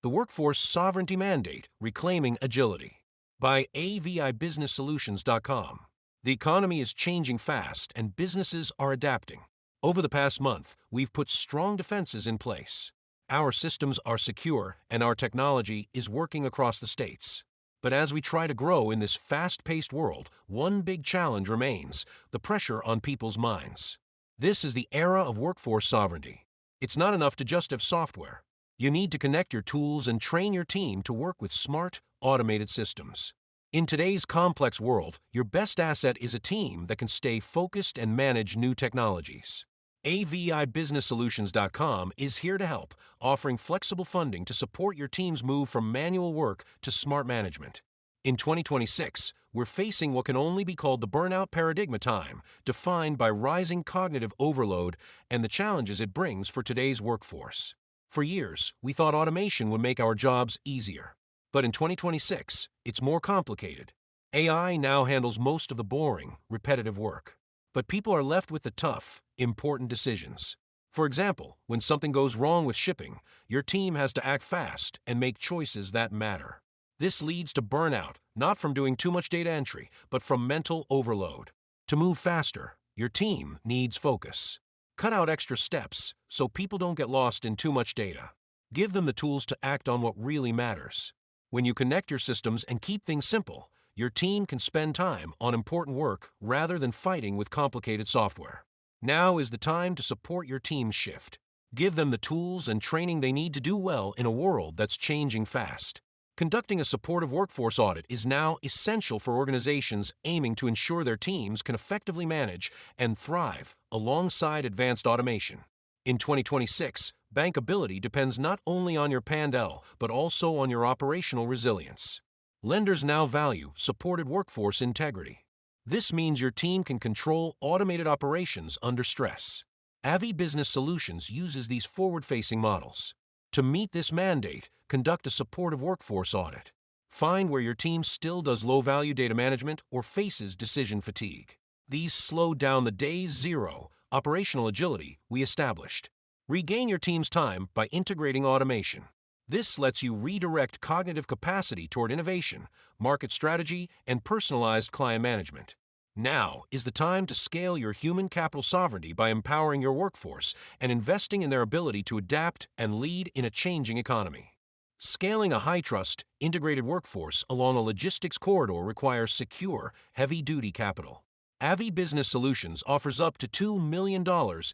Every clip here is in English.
The Workforce Sovereignty Mandate, Reclaiming Agility, by avibusinesssolutions.com. The economy is changing fast and businesses are adapting. Over the past month, we've put strong defenses in place. Our systems are secure and our technology is working across the states. But as we try to grow in this fast-paced world, one big challenge remains: the pressure on people's minds. This is the era of workforce sovereignty. It's not enough to just have software. You need to connect your tools and train your team to work with smart, automated systems. In today's complex world, your best asset is a team that can stay focused and manage new technologies. avibusinesssolutions.com is here to help, offering flexible funding to support your team's move from manual work to smart management. In 2026, we're facing what can only be called the burnout paradigm time, defined by rising cognitive overload and the challenges it brings for today's workforce. For years, we thought automation would make our jobs easier. But in 2026, it's more complicated. AI now handles most of the boring, repetitive work. But people are left with the tough, important decisions. For example, when something goes wrong with shipping, your team has to act fast and make choices that matter. This leads to burnout, not from doing too much data entry, but from mental overload. To move faster, your team needs focus. Cut out extra steps so people don't get lost in too much data. Give them the tools to act on what really matters. When you connect your systems and keep things simple, your team can spend time on important work rather than fighting with complicated software. Now is the time to support your team's shift. Give them the tools and training they need to do well in a world that's changing fast. Conducting a supportive workforce audit is now essential for organizations aiming to ensure their teams can effectively manage and thrive alongside advanced automation. In 2026, bankability depends not only on your P&L, but also on your operational resilience. Lenders now value supported workforce integrity. This means your team can control automated operations under stress. Avi Business Solutions uses these forward-facing models. To meet this mandate, conduct a supportive workforce audit. Find where your team still does low-value data management or faces decision fatigue. These slow down the day zero operational agility we established. Regain your team's time by integrating automation. This lets you redirect cognitive capacity toward innovation, market strategy, and personalized client management. Now is the time to scale your human capital sovereignty by empowering your workforce and investing in their ability to adapt and lead in a changing economy. Scaling a high-trust, integrated workforce along a logistics corridor requires secure, heavy-duty capital. Avi Business Solutions offers up to $2 million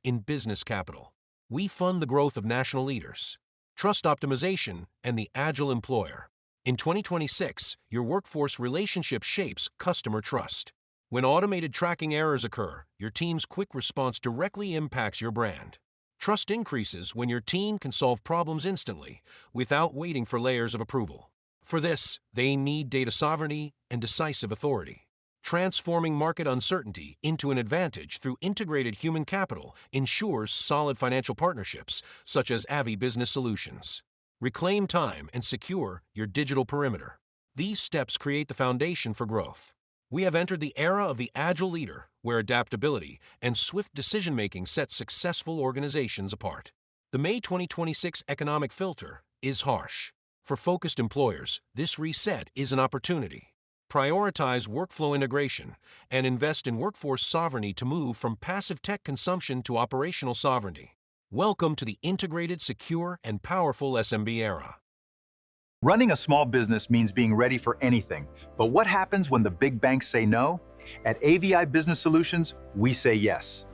in business capital. We fund the growth of national leaders, trust optimization, and the agile employer. In 2026, your workforce relationship shapes customer trust. When automated tracking errors occur, your team's quick response directly impacts your brand. Trust increases when your team can solve problems instantly, without waiting for layers of approval. For this, they need data sovereignty and decisive authority. Transforming market uncertainty into an advantage through integrated human capital ensures solid financial partnerships, such as Avi Business Solutions. Reclaim time and secure your digital perimeter. These steps create the foundation for growth. We have entered the era of the agile leader, where adaptability and swift decision-making set successful organizations apart. The May 2026 economic filter is harsh. For focused employers, this reset is an opportunity. Prioritize workflow integration and invest in workforce sovereignty to move from passive tech consumption to operational sovereignty. Welcome to the integrated, secure, and powerful SMB era. Running a small business means being ready for anything. But what happens when the big banks say no? At AVI Business Solutions, we say yes.